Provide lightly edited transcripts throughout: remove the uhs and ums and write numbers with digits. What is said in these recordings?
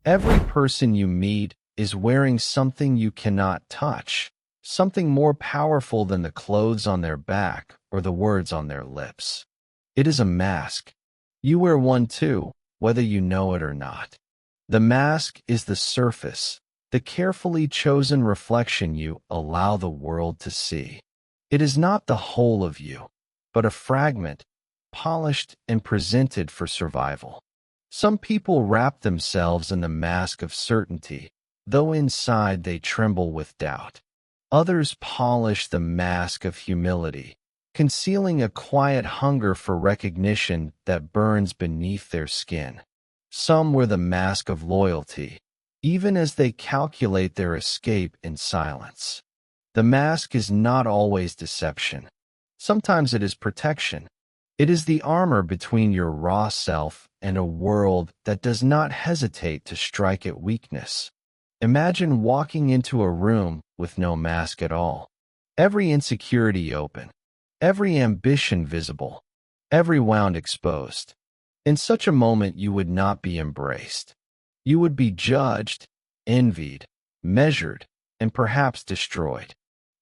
Every person you meet is wearing something you cannot touch, something more powerful than the clothes on their back or the words on their lips. It is a mask. You wear one too, whether you know it or not. The mask is the surface, the carefully chosen reflection you allow the world to see. It is not the whole of you, but a fragment, polished and presented for survival. Some people wrap themselves in the mask of certainty, though inside they tremble with doubt. Others polish the mask of humility, concealing a quiet hunger for recognition that burns beneath their skin. Some wear the mask of loyalty, even as they calculate their escape in silence. The mask is not always deception. Sometimes it is protection. It is the armor between your raw self and a world that does not hesitate to strike at weakness. Imagine walking into a room with no mask at all. Every insecurity open, every ambition visible, every wound exposed. In such a moment you would not be embraced. You would be judged, envied, measured, and perhaps destroyed.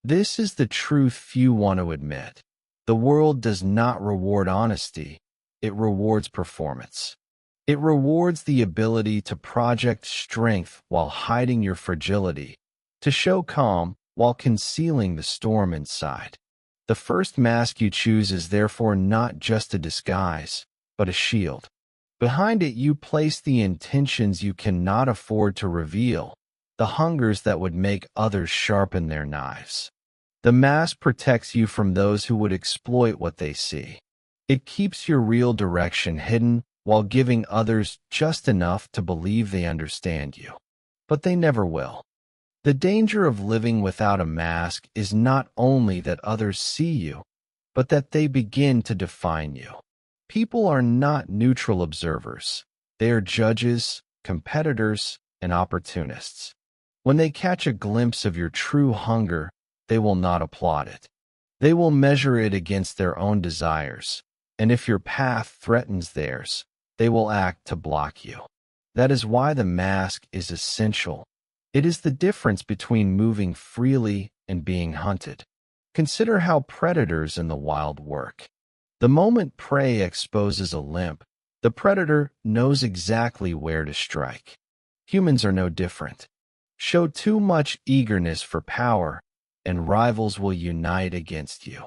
This is the truth few want to admit. The world does not reward honesty, it rewards performance. It rewards the ability to project strength while hiding your fragility, to show calm while concealing the storm inside. The first mask you choose is therefore not just a disguise, but a shield. Behind it you place the intentions you cannot afford to reveal, the hungers that would make others sharpen their knives. The mask protects you from those who would exploit what they see. It keeps your real direction hidden while giving others just enough to believe they understand you. But they never will. The danger of living without a mask is not only that others see you, but that they begin to define you. People are not neutral observers. They are judges, competitors, and opportunists. When they catch a glimpse of your true hunger, they will not applaud it. They will measure it against their own desires, and if your path threatens theirs, they will act to block you. That is why the mask is essential. It is the difference between moving freely and being hunted. Consider how predators in the wild work. The moment prey exposes a limp, the predator knows exactly where to strike. Humans are no different. Show too much eagerness for power, and rivals will unite against you.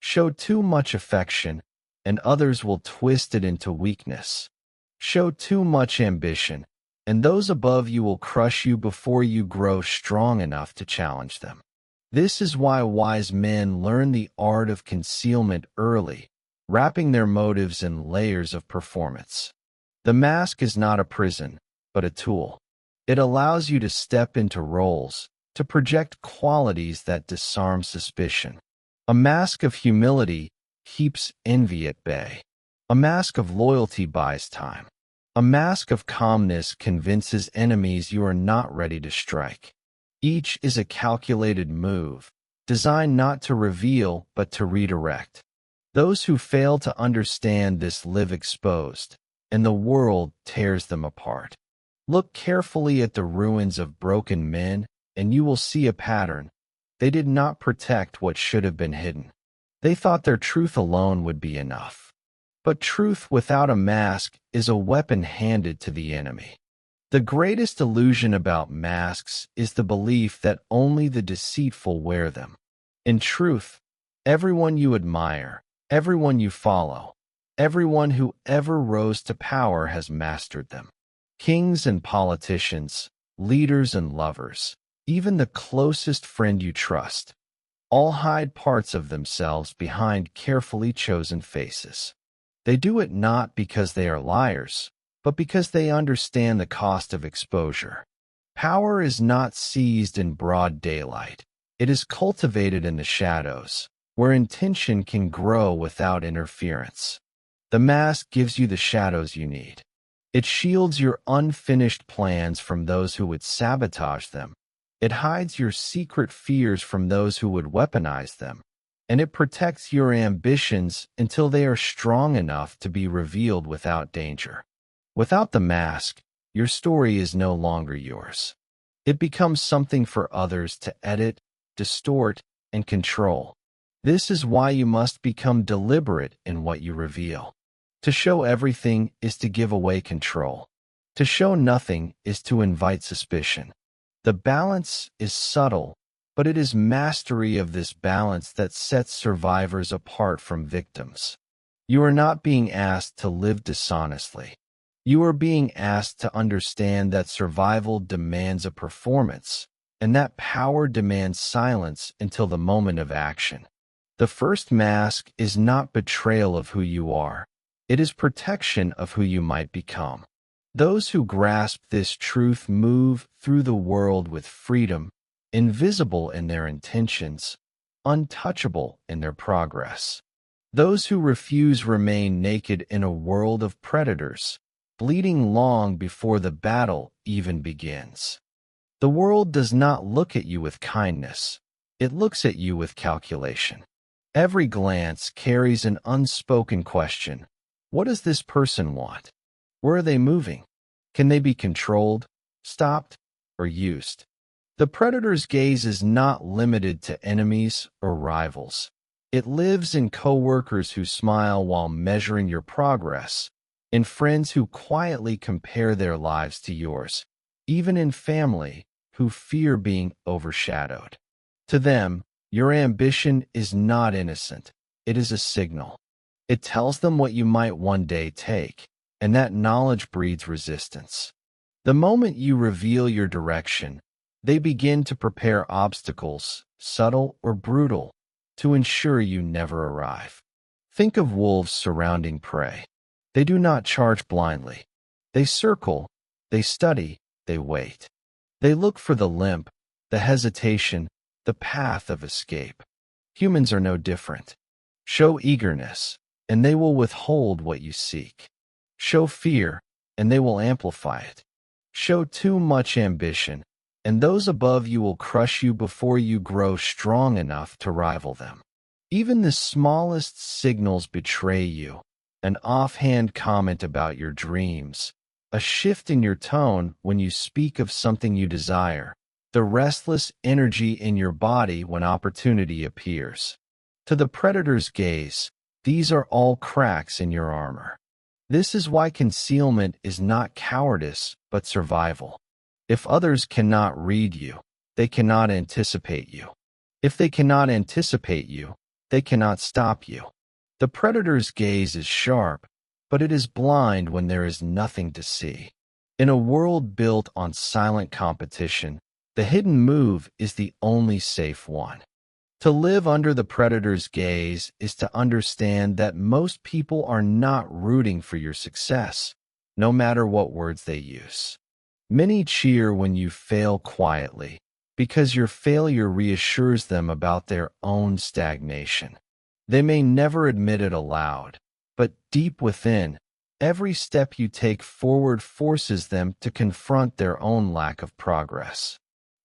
Show too much affection, and others will twist it into weakness. Show too much ambition, and those above you will crush you before you grow strong enough to challenge them. This is why wise men learn the art of concealment early, wrapping their motives in layers of performance. The mask is not a prison, but a tool. It allows you to step into roles, to project qualities that disarm suspicion. A mask of humility keeps envy at bay. A mask of loyalty buys time. A mask of calmness convinces enemies you are not ready to strike. Each is a calculated move, designed not to reveal but to redirect. Those who fail to understand this live exposed, and the world tears them apart. Look carefully at the ruins of broken men, and you will see a pattern. They did not protect what should have been hidden. They thought their truth alone would be enough. But truth without a mask is a weapon handed to the enemy. The greatest illusion about masks is the belief that only the deceitful wear them. In truth, everyone you admire, everyone you follow, everyone who ever rose to power has mastered them. Kings and politicians, leaders and lovers, even the closest friend you trust, all hide parts of themselves behind carefully chosen faces. They do it not because they are liars, but because they understand the cost of exposure. Power is not seized in broad daylight. It is cultivated in the shadows, where intention can grow without interference. The mask gives you the shadows you need. It shields your unfinished plans from those who would sabotage them. It hides your secret fears from those who would weaponize them. And it protects your ambitions until they are strong enough to be revealed without danger. Without the mask, your story is no longer yours. It becomes something for others to edit, distort, and control. This is why you must become deliberate in what you reveal. To show everything is to give away control. To show nothing is to invite suspicion. The balance is subtle, but it is mastery of this balance that sets survivors apart from victims. You are not being asked to live dishonestly. You are being asked to understand that survival demands a performance, and that power demands silence until the moment of action. The first mask is not betrayal of who you are. It is protection of who you might become. Those who grasp this truth move through the world with freedom, invisible in their intentions, untouchable in their progress. Those who refuse remain naked in a world of predators, bleeding long before the battle even begins. The world does not look at you with kindness. It looks at you with calculation. Every glance carries an unspoken question. What does this person want? Where are they moving? Can they be controlled, stopped, or used? The predator's gaze is not limited to enemies or rivals. It lives in coworkers who smile while measuring your progress, in friends who quietly compare their lives to yours, even in family who fear being overshadowed. To them, your ambition is not innocent. It is a signal. It tells them what you might one day take, and that knowledge breeds resistance. The moment you reveal your direction, they begin to prepare obstacles, subtle or brutal, to ensure you never arrive. Think of wolves surrounding prey. They do not charge blindly. They circle, they study, they wait. They look for the limp, the hesitation, the path of escape. Humans are no different. Show eagerness, and they will withhold what you seek. Show fear, and they will amplify it. Show too much ambition, and those above you will crush you before you grow strong enough to rival them. Even the smallest signals betray you. An offhand comment about your dreams, a shift in your tone when you speak of something you desire, the restless energy in your body when opportunity appears. To the predator's gaze, these are all cracks in your armor. This is why concealment is not cowardice, but survival. If others cannot read you, they cannot anticipate you. If they cannot anticipate you, they cannot stop you. The predator's gaze is sharp, but it is blind when there is nothing to see. In a world built on silent competition, the hidden move is the only safe one. To live under the predator's gaze is to understand that most people are not rooting for your success, no matter what words they use. Many cheer when you fail quietly, because your failure reassures them about their own stagnation. They may never admit it aloud, but deep within, every step you take forward forces them to confront their own lack of progress.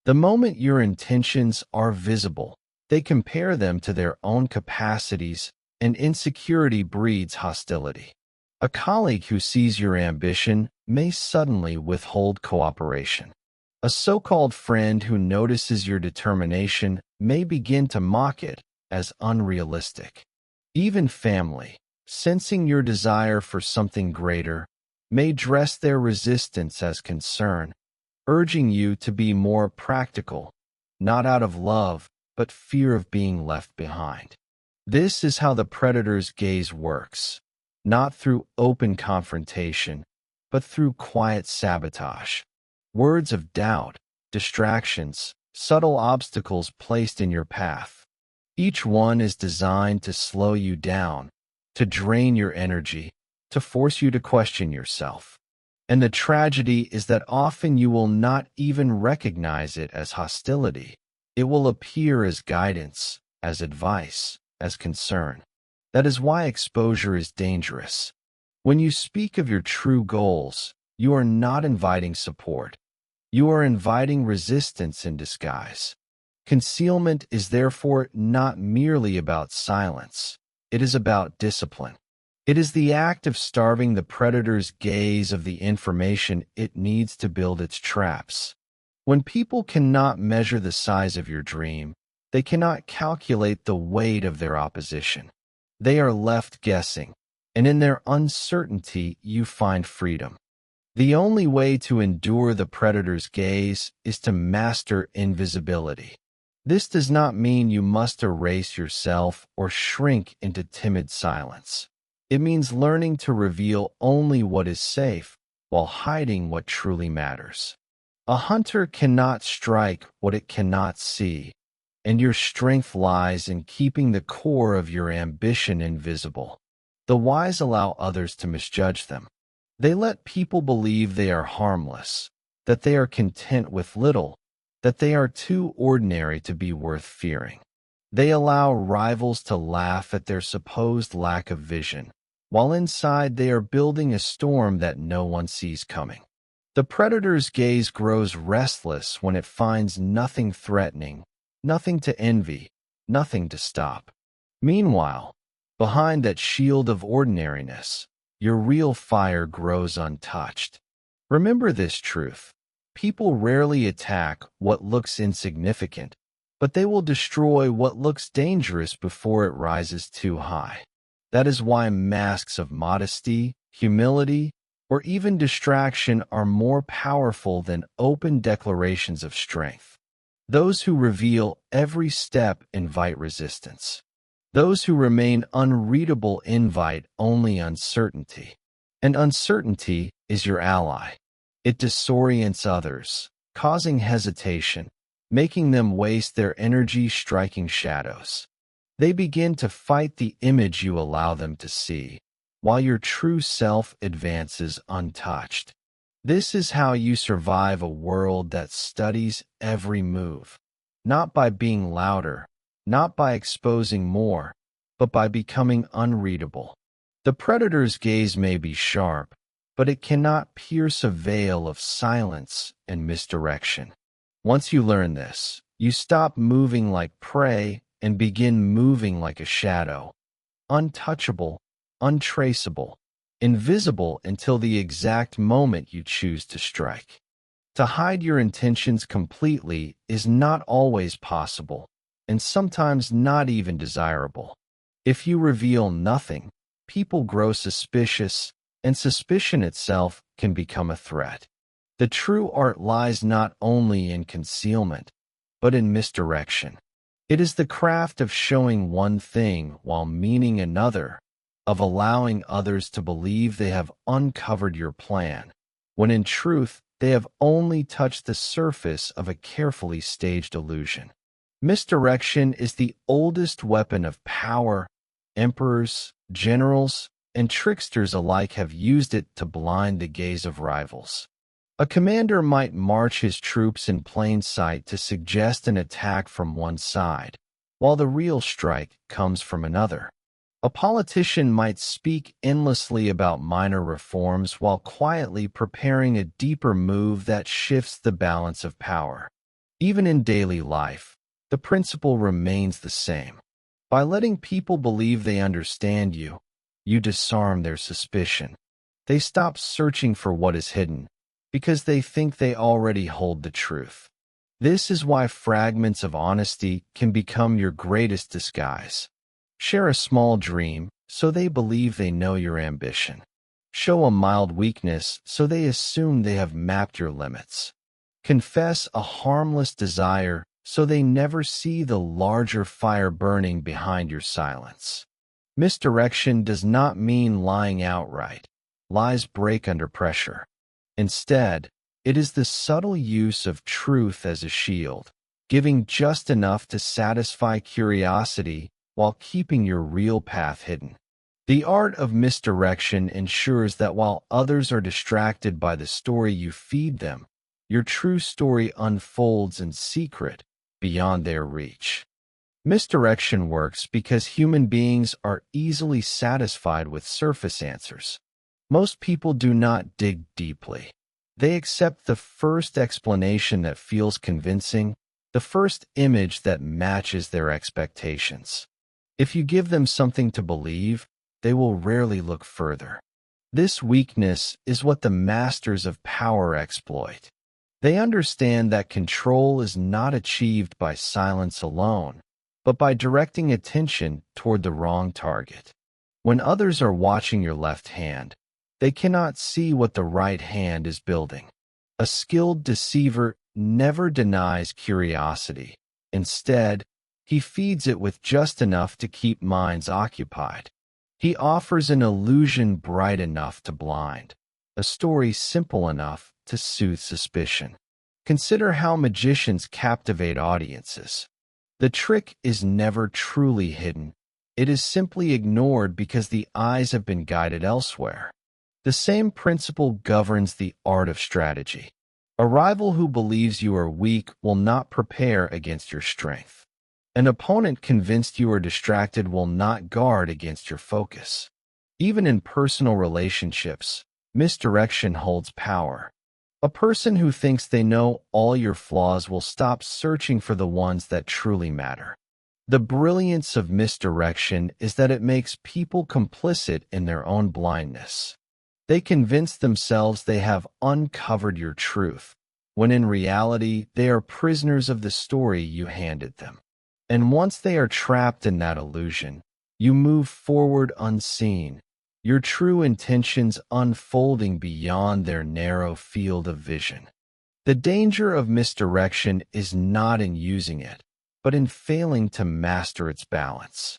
The moment your intentions are visible, they compare them to their own capacities, and insecurity breeds hostility. A colleague who sees your ambition may suddenly withhold cooperation. A so-called friend who notices your determination may begin to mock it as unrealistic. Even family, sensing your desire for something greater, may dress their resistance as concern, urging you to be more practical, not out of love, but fear of being left behind. This is how the predator's gaze works, not through open confrontation, but through quiet sabotage. Words of doubt, distractions, subtle obstacles placed in your path. Each one is designed to slow you down, to drain your energy, to force you to question yourself. And the tragedy is that often you will not even recognize it as hostility. It will appear as guidance, as advice, as concern. That is why exposure is dangerous. When you speak of your true goals, you are not inviting support. You are inviting resistance in disguise. Concealment is therefore not merely about silence. It is about discipline. It is the act of starving the predator's gaze of the information it needs to build its traps. When people cannot measure the size of your dream, they cannot calculate the weight of their opposition. They are left guessing, and in their uncertainty you find freedom. The only way to endure the predator's gaze is to master invisibility. This does not mean you must erase yourself or shrink into timid silence. It means learning to reveal only what is safe while hiding what truly matters. A hunter cannot strike what it cannot see, and your strength lies in keeping the core of your ambition invisible. The wise allow others to misjudge them. They let people believe they are harmless, that they are content with little, that they are too ordinary to be worth fearing. They allow rivals to laugh at their supposed lack of vision, while inside they are building a storm that no one sees coming. The predator's gaze grows restless when it finds nothing threatening, nothing to envy, nothing to stop. Meanwhile, behind that shield of ordinariness, your real fire grows untouched. Remember this truth. People rarely attack what looks insignificant, but they will destroy what looks dangerous before it rises too high. That is why masks of modesty, humility, or even distraction are more powerful than open declarations of strength. Those who reveal every step invite resistance. Those who remain unreadable invite only uncertainty. And uncertainty is your ally. It disorients others, causing hesitation, making them waste their energy striking shadows. They begin to fight the image you allow them to see, while your true self advances untouched. This is how you survive a world that studies every move, not by being louder, not by exposing more, but by becoming unreadable. The predator's gaze may be sharp, but it cannot pierce a veil of silence and misdirection. Once you learn this, you stop moving like prey and begin moving like a shadow, untouchable, untraceable, invisible until the exact moment you choose to strike. To hide your intentions completely is not always possible, and sometimes not even desirable. If you reveal nothing, people grow suspicious, and suspicion itself can become a threat. The true art lies not only in concealment, but in misdirection. It is the craft of showing one thing while meaning another, of allowing others to believe they have uncovered your plan, when in truth they have only touched the surface of a carefully staged illusion. Misdirection is the oldest weapon of power. Emperors, generals, and tricksters alike have used it to blind the gaze of rivals. A commander might march his troops in plain sight to suggest an attack from one side, while the real strike comes from another. A politician might speak endlessly about minor reforms while quietly preparing a deeper move that shifts the balance of power. Even in daily life, the principle remains the same. By letting people believe they understand you, you disarm their suspicion. They stop searching for what is hidden, because they think they already hold the truth. This is why fragments of honesty can become your greatest disguise. Share a small dream, so they believe they know your ambition. Show a mild weakness, so they assume they have mapped your limits. Confess a harmless desire, so they never see the larger fire burning behind your silence. Misdirection does not mean lying outright. Lies break under pressure. Instead, it is the subtle use of truth as a shield, giving just enough to satisfy curiosity while keeping your real path hidden. The art of misdirection ensures that while others are distracted by the story you feed them, your true story unfolds in secret, beyond their reach. Misdirection works because human beings are easily satisfied with surface answers. Most people do not dig deeply. They accept the first explanation that feels convincing, the first image that matches their expectations. If you give them something to believe, they will rarely look further. This weakness is what the masters of power exploit. They understand that control is not achieved by silence alone, but by directing attention toward the wrong target. When others are watching your left hand, they cannot see what the right hand is building. A skilled deceiver never denies curiosity. Instead, he feeds it with just enough to keep minds occupied. He offers an illusion bright enough to blind, a story simple enough to soothe suspicion. Consider how magicians captivate audiences. The trick is never truly hidden. It is simply ignored because the eyes have been guided elsewhere. The same principle governs the art of strategy. A rival who believes you are weak will not prepare against your strength. An opponent convinced you are distracted will not guard against your focus. Even in personal relationships, misdirection holds power. A person who thinks they know all your flaws will stop searching for the ones that truly matter. The brilliance of misdirection is that it makes people complicit in their own blindness. They convince themselves they have uncovered your truth, when in reality they are prisoners of the story you handed them. And once they are trapped in that illusion, you move forward unseen, your true intentions unfolding beyond their narrow field of vision. The danger of misdirection is not in using it, but in failing to master its balance.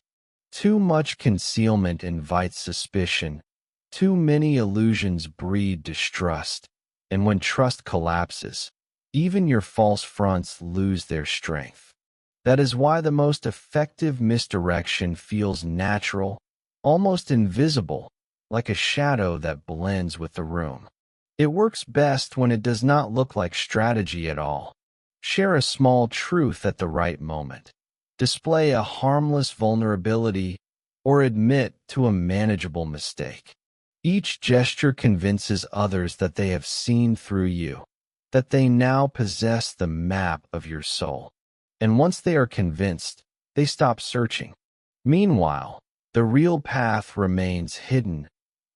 Too much concealment invites suspicion, too many illusions breed distrust, and when trust collapses, even your false fronts lose their strength. That is why the most effective misdirection feels natural, almost invisible, like a shadow that blends with the room. It works best when it does not look like strategy at all. Share a small truth at the right moment. Display a harmless vulnerability, or admit to a manageable mistake. Each gesture convinces others that they have seen through you, that they now possess the map of your soul. And once they are convinced, they stop searching. Meanwhile, the real path remains hidden,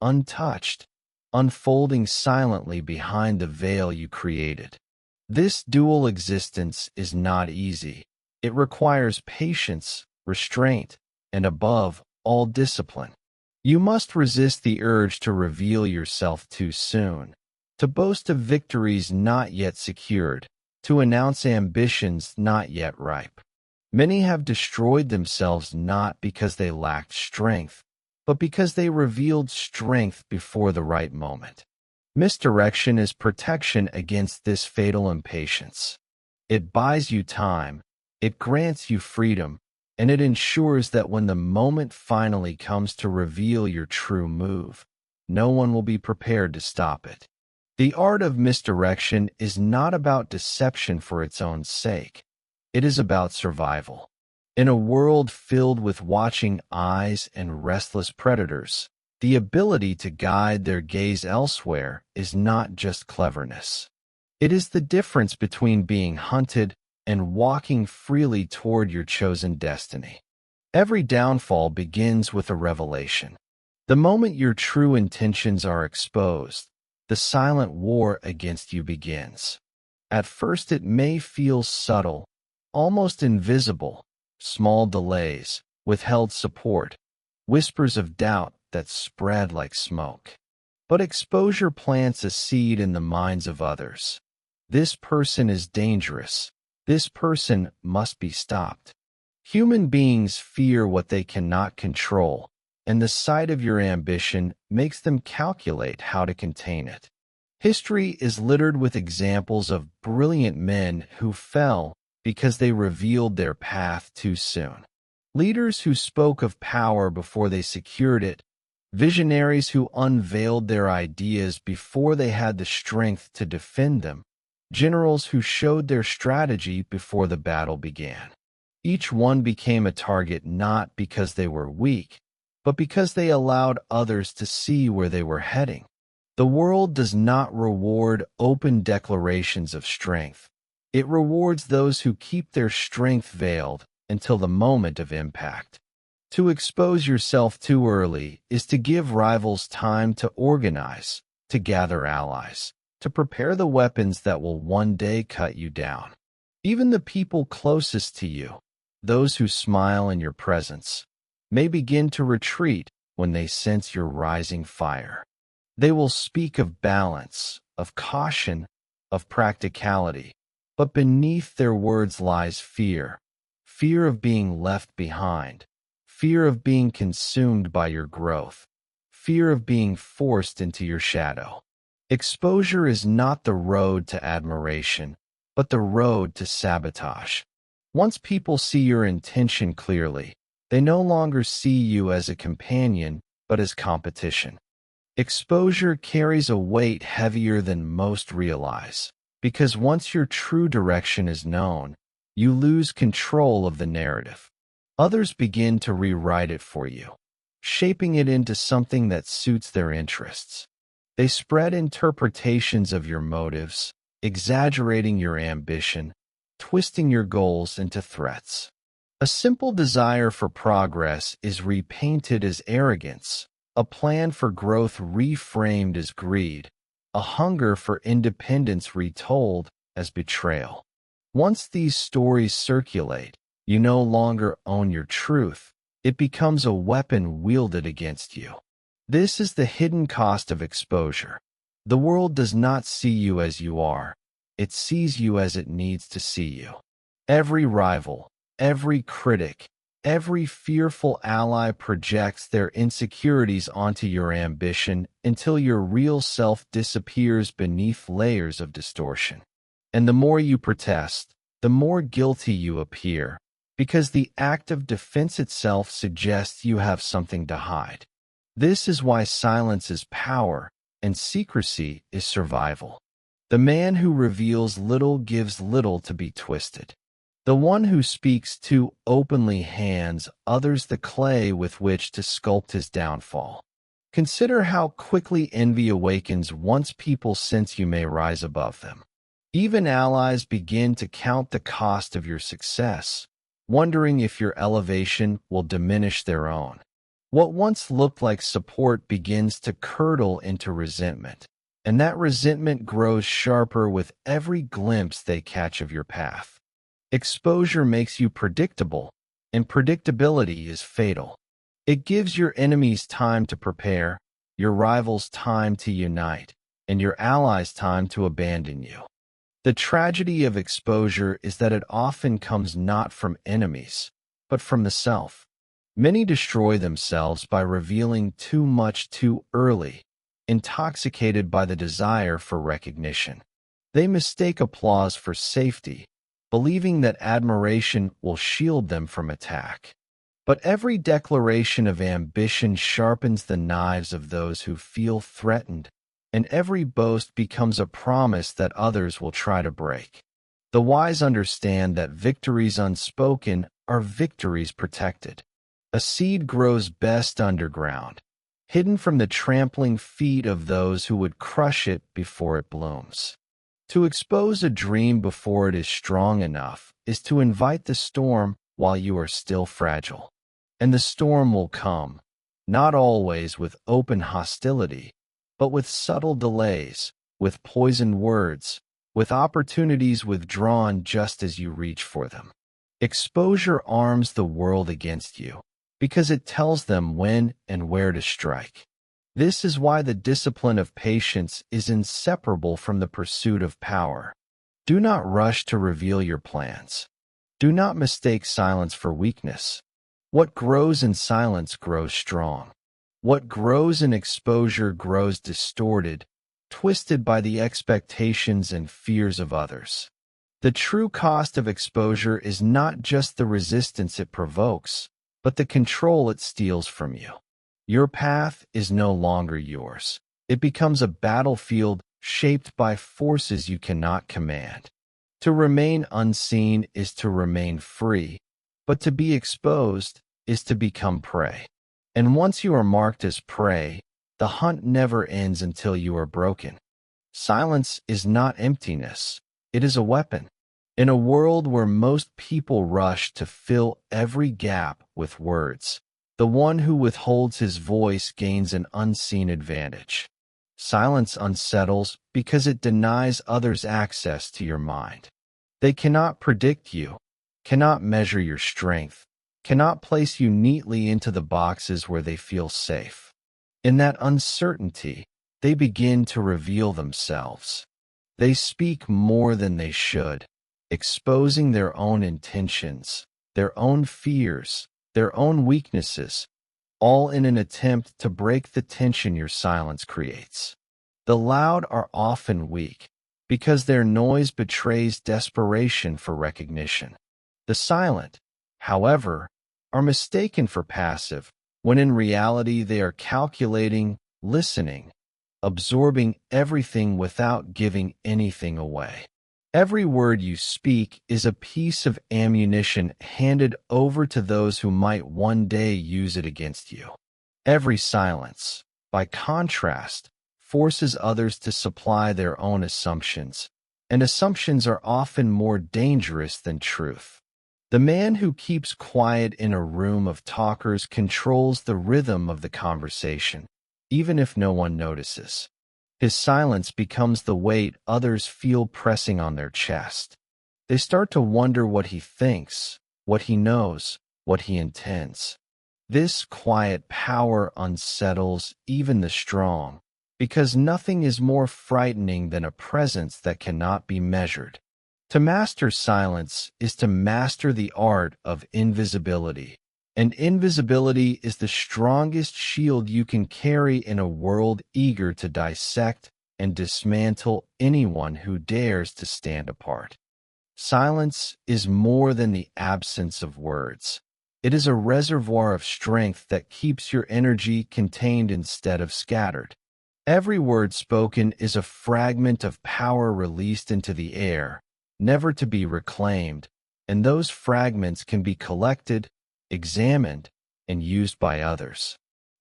untouched, unfolding silently behind the veil you created. This dual existence is not easy. It requires patience, restraint, and above all discipline. You must resist the urge to reveal yourself too soon, to boast of victories not yet secured, to announce ambitions not yet ripe. Many have destroyed themselves not because they lacked strength, but because they revealed strength before the right moment. Misdirection is protection against this fatal impatience. It buys you time, it grants you freedom, and it ensures that when the moment finally comes to reveal your true move, no one will be prepared to stop it. The art of misdirection is not about deception for its own sake. It is about survival. In a world filled with watching eyes and restless predators, the ability to guide their gaze elsewhere is not just cleverness. It is the difference between being hunted and walking freely toward your chosen destiny. Every downfall begins with a revelation. The moment your true intentions are exposed, the silent war against you begins. At first it may feel subtle, almost invisible, small delays, withheld support, whispers of doubt that spread like smoke. But exposure plants a seed in the minds of others. This person is dangerous. This person must be stopped. Human beings fear what they cannot control, and the sight of your ambition makes them calculate how to contain it. History is littered with examples of brilliant men who fell because they revealed their path too soon. Leaders who spoke of power before they secured it, visionaries who unveiled their ideas before they had the strength to defend them, generals who showed their strategy before the battle began. Each one became a target not because they were weak, but because they allowed others to see where they were heading. The world does not reward open declarations of strength. It rewards those who keep their strength veiled until the moment of impact. To expose yourself too early is to give rivals time to organize, to gather allies, to prepare the weapons that will one day cut you down. Even the people closest to you, those who smile in your presence, may begin to retreat when they sense your rising fire. They will speak of balance, of caution, of practicality, but beneath their words lies fear, fear of being left behind, fear of being consumed by your growth, fear of being forced into your shadow. Exposure is not the road to admiration, but the road to sabotage. Once people see your intention clearly, they no longer see you as a companion, but as competition. Exposure carries a weight heavier than most realize, because once your true direction is known, you lose control of the narrative. Others begin to rewrite it for you, shaping it into something that suits their interests. They spread interpretations of your motives, exaggerating your ambition, twisting your goals into threats. A simple desire for progress is repainted as arrogance, a plan for growth reframed as greed, a hunger for independence retold as betrayal. Once these stories circulate, you no longer own your truth. It becomes a weapon wielded against you. This is the hidden cost of exposure. The world does not see you as you are. It sees you as it needs to see you. Every rival, every critic, every fearful ally projects their insecurities onto your ambition until your real self disappears beneath layers of distortion. And the more you protest, the more guilty you appear, because the act of defense itself suggests you have something to hide. This is why silence is power and secrecy is survival. The man who reveals little gives little to be twisted. The one who speaks too openly hands others the clay with which to sculpt his downfall. Consider how quickly envy awakens once people sense you may rise above them. Even allies begin to count the cost of your success, wondering if your elevation will diminish their own. What once looked like support begins to curdle into resentment, and that resentment grows sharper with every glimpse they catch of your path. Exposure makes you predictable, and predictability is fatal. It gives your enemies time to prepare, your rivals time to unite, and your allies time to abandon you. The tragedy of exposure is that it often comes not from enemies, but from the self. Many destroy themselves by revealing too much too early, intoxicated by the desire for recognition. They mistake applause for safety, believing that admiration will shield them from attack. But every declaration of ambition sharpens the knives of those who feel threatened, and every boast becomes a promise that others will try to break. The wise understand that victories unspoken are victories protected. A seed grows best underground, hidden from the trampling feet of those who would crush it before it blooms. To expose a dream before it is strong enough is to invite the storm while you are still fragile. And the storm will come, not always with open hostility, but with subtle delays, with poisoned words, with opportunities withdrawn just as you reach for them. Exposure arms the world against you, because it tells them when and where to strike. This is why the discipline of patience is inseparable from the pursuit of power. Do not rush to reveal your plans. Do not mistake silence for weakness. What grows in silence grows strong. What grows in exposure grows distorted, twisted by the expectations and fears of others. The true cost of exposure is not just the resistance it provokes, but the control it steals from you. Your path is no longer yours. It becomes a battlefield shaped by forces you cannot command. To remain unseen is to remain free, but to be exposed is to become prey. And once you are marked as prey, the hunt never ends until you are broken. Silence is not emptiness. It is a weapon. In a world where most people rush to fill every gap with words, The one who withholds his voice gains an unseen advantage. Silence unsettles because it denies others access to your mind. They cannot predict you, cannot measure your strength, cannot place you neatly into the boxes where they feel safe. In that uncertainty, they begin to reveal themselves. They speak more than they should, exposing their own intentions, their own fears, their own weaknesses, all in an attempt to break the tension your silence creates. The loud are often weak, because their noise betrays desperation for recognition. The silent, however, are mistaken for passive, when in reality they are calculating, listening, absorbing everything without giving anything away. Every word you speak is a piece of ammunition handed over to those who might one day use it against you. Every silence, by contrast, forces others to supply their own assumptions, and assumptions are often more dangerous than truth. The man who keeps quiet in a room of talkers controls the rhythm of the conversation, even if no one notices. His silence becomes the weight others feel pressing on their chest. They start to wonder what he thinks, what he knows, what he intends. This quiet power unsettles even the strong, because nothing is more frightening than a presence that cannot be measured. To master silence is to master the art of invisibility, and invisibility is the strongest shield you can carry in a world eager to dissect and dismantle anyone who dares to stand apart. Silence is more than the absence of words. It is a reservoir of strength that keeps your energy contained instead of scattered. Every word spoken is a fragment of power released into the air, never to be reclaimed, and those fragments can be collected, examined, and used by others.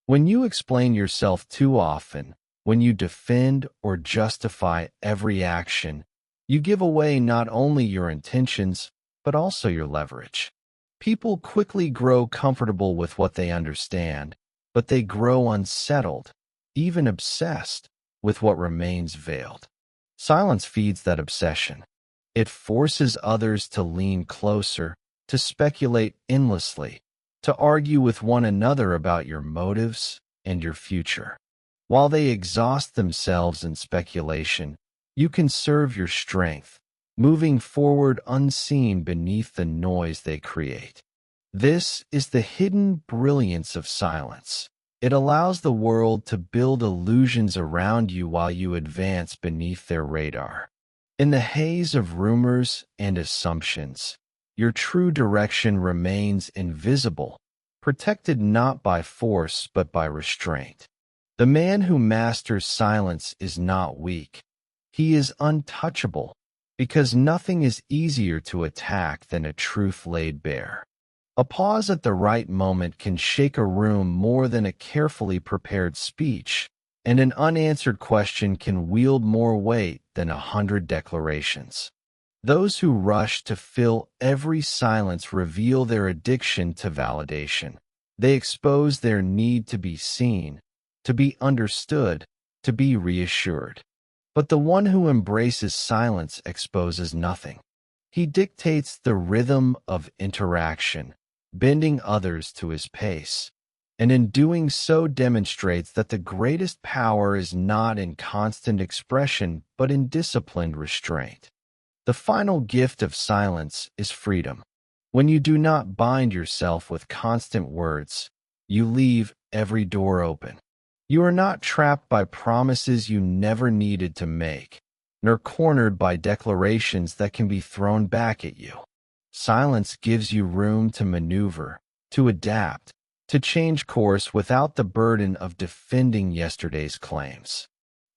When you explain yourself too often, when you defend or justify every action, you give away not only your intentions, but also your leverage. People quickly grow comfortable with what they understand, but they grow unsettled, even obsessed, with what remains veiled. Silence feeds that obsession. It forces others to lean closer, to speculate endlessly, to argue with one another about your motives and your future. While they exhaust themselves in speculation, you conserve your strength, moving forward unseen beneath the noise they create. This is the hidden brilliance of silence. It allows the world to build illusions around you while you advance beneath their radar. In the haze of rumors and assumptions, your true direction remains invisible, protected not by force but by restraint. The man who masters silence is not weak. He is untouchable, because nothing is easier to attack than a truth laid bare. A pause at the right moment can shake a room more than a carefully prepared speech, and an unanswered question can wield more weight than 100 declarations. Those who rush to fill every silence reveal their addiction to validation. They expose their need to be seen, to be understood, to be reassured. But the one who embraces silence exposes nothing. He dictates the rhythm of interaction, bending others to his pace, and in doing so demonstrates that the greatest power is not in constant expression but in disciplined restraint. The final gift of silence is freedom. When you do not bind yourself with constant words, you leave every door open. You are not trapped by promises you never needed to make, nor cornered by declarations that can be thrown back at you. Silence gives you room to maneuver, to adapt, to change course without the burden of defending yesterday's claims.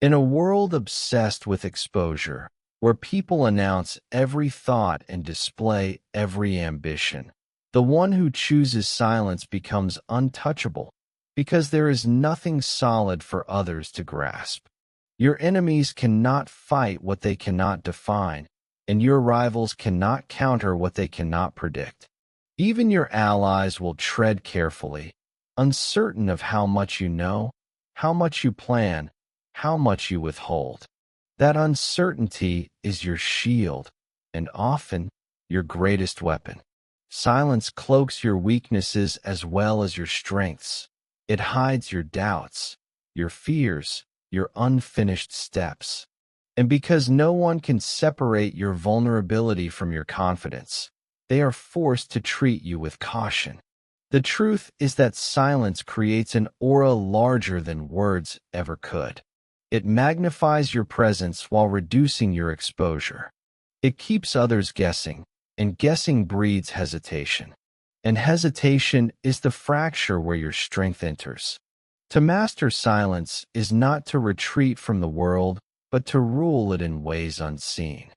In a world obsessed with exposure, where people announce every thought and display every ambition, the one who chooses silence becomes untouchable, because there is nothing solid for others to grasp. Your enemies cannot fight what they cannot define, and your rivals cannot counter what they cannot predict. Even your allies will tread carefully, uncertain of how much you know, how much you plan, how much you withhold. That uncertainty is your shield, and often your greatest weapon. Silence cloaks your weaknesses as well as your strengths. It hides your doubts, your fears, your unfinished steps. And because no one can separate your vulnerability from your confidence, they are forced to treat you with caution. The truth is that silence creates an aura larger than words ever could. It magnifies your presence while reducing your exposure. It keeps others guessing, and guessing breeds hesitation. And hesitation is the fracture where your strength enters. To master silence is not to retreat from the world, but to rule it in ways unseen.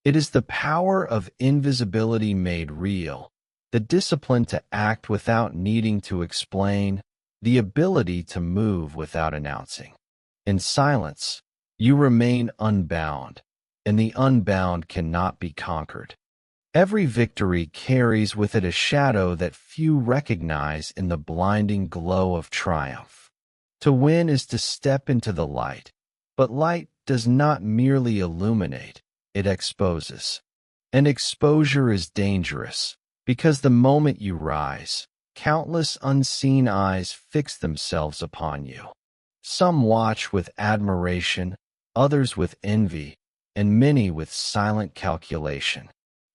It is the power of invisibility made real, the discipline to act without needing to explain, the ability to move without announcing. In silence, you remain unbound, and the unbound cannot be conquered. Every victory carries with it a shadow that few recognize in the blinding glow of triumph. To win is to step into the light, but light does not merely illuminate, it exposes. And exposure is dangerous, because the moment you rise, countless unseen eyes fix themselves upon you. Some watch with admiration, others with envy, and many with silent calculation.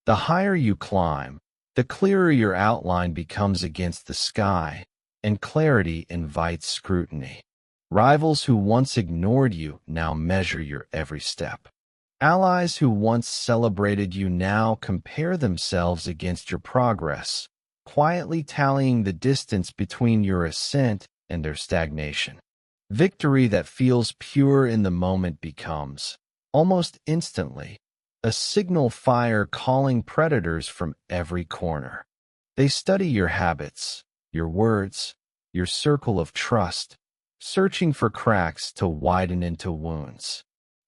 The higher you climb, the clearer your outline becomes against the sky, and clarity invites scrutiny. Rivals who once ignored you now measure your every step. Allies who once celebrated you now compare themselves against your progress, quietly tallying the distance between your ascent and their stagnation. Victory that feels pure in the moment becomes, almost instantly, a signal fire calling predators from every corner. They study your habits, your words, your circle of trust, searching for cracks to widen into wounds.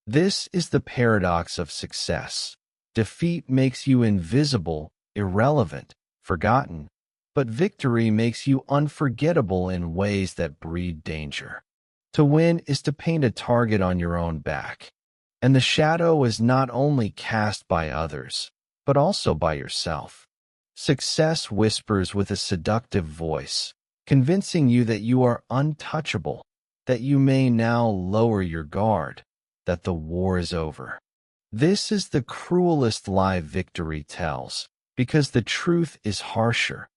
This is the paradox of success. Defeat makes you invisible, irrelevant, forgotten, but victory makes you unforgettable in ways that breed danger. To win is to paint a target on your own back, and the shadow is not only cast by others, but also by yourself. Success whispers with a seductive voice, convincing you that you are untouchable, that you may now lower your guard, that the war is over. This is the cruelest lie victory tells, because the truth is harsher.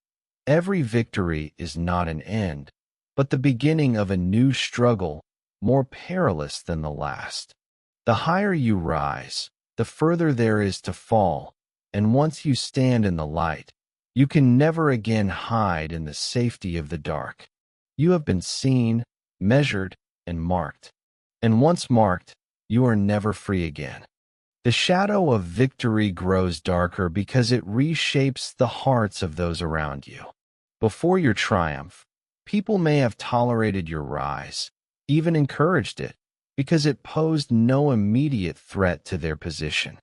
Every victory is not an end, but the beginning of a new struggle, more perilous than the last. The higher you rise, the further there is to fall, and once you stand in the light, you can never again hide in the safety of the dark. You have been seen, measured, and marked. And once marked, you are never free again. The shadow of victory grows darker because it reshapes the hearts of those around you. Before your triumph, people may have tolerated your rise, even encouraged it, because it posed no immediate threat to their position.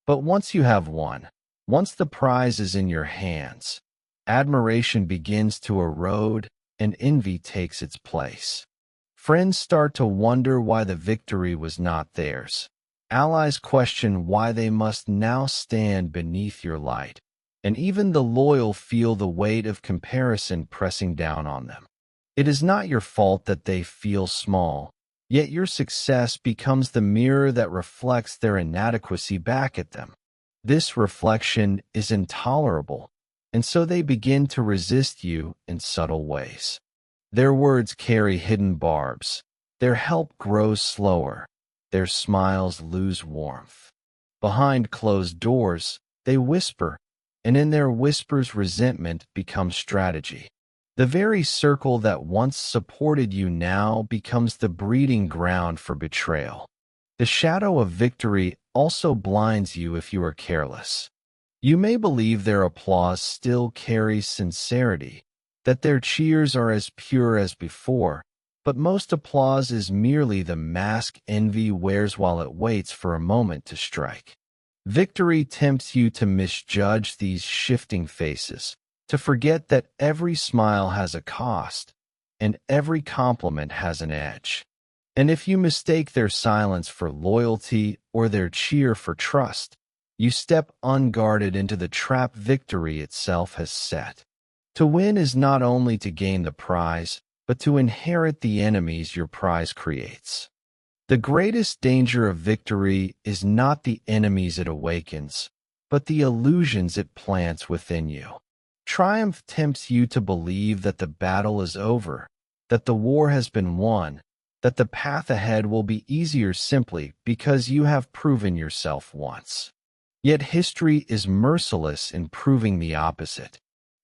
But once you have won, once the prize is in your hands, admiration begins to erode and envy takes its place. Friends start to wonder why the victory was not theirs. Allies question why they must now stand beneath your light, and even the loyal feel the weight of comparison pressing down on them. It is not your fault that they feel small, yet your success becomes the mirror that reflects their inadequacy back at them. This reflection is intolerable, and so they begin to resist you in subtle ways. Their words carry hidden barbs. Their help grows slower. Their smiles lose warmth. Behind closed doors, they whisper, and in their whispers resentment becomes strategy. The very circle that once supported you now becomes the breeding ground for betrayal. The shadow of victory also blinds you if you are careless. You may believe their applause still carries sincerity, that their cheers are as pure as before, but most applause is merely the mask envy wears while it waits for a moment to strike. Victory tempts you to misjudge these shifting faces, to forget that every smile has a cost, and every compliment has an edge. And if you mistake their silence for loyalty or their cheer for trust, you step unguarded into the trap victory itself has set. To win is not only to gain the prize, but to inherit the enemies your prize creates. The greatest danger of victory is not the enemies it awakens, but the illusions it plants within you. Triumph tempts you to believe that the battle is over, that the war has been won, that the path ahead will be easier simply because you have proven yourself once. Yet history is merciless in proving the opposite.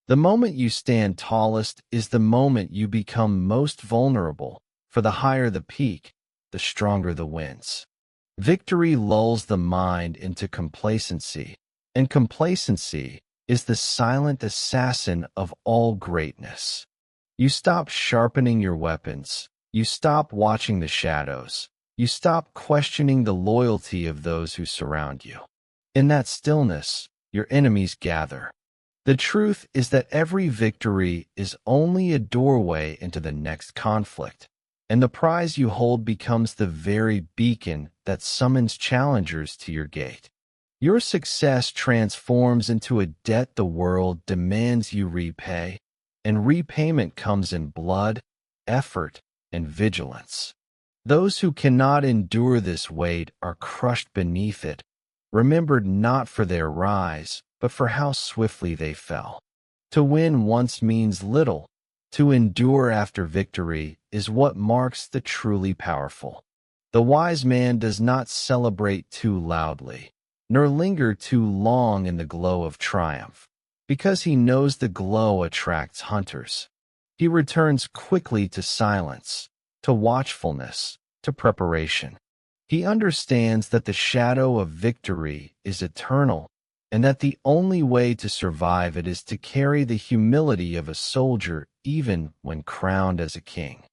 The moment you stand tallest is the moment you become most vulnerable, for the higher the peak, the stronger the winds. Victory lulls the mind into complacency, and complacency is the silent assassin of all greatness. You stop sharpening your weapons, you stop watching the shadows, you stop questioning the loyalty of those who surround you. In that stillness, your enemies gather. The truth is that every victory is only a doorway into the next conflict, and the prize you hold becomes the very beacon that summons challengers to your gate. Your success transforms into a debt the world demands you repay, and repayment comes in blood, effort, and vigilance. Those who cannot endure this weight are crushed beneath it, remembered not for their rise, but for how swiftly they fell. To win once means little. To endure after victory is what marks the truly powerful. The wise man does not celebrate too loudly, nor linger too long in the glow of triumph, because he knows the glow attracts hunters. He returns quickly to silence, to watchfulness, to preparation. He understands that the shadow of victory is eternal, and that the only way to survive it is to carry the humility of a soldier even when crowned as a king.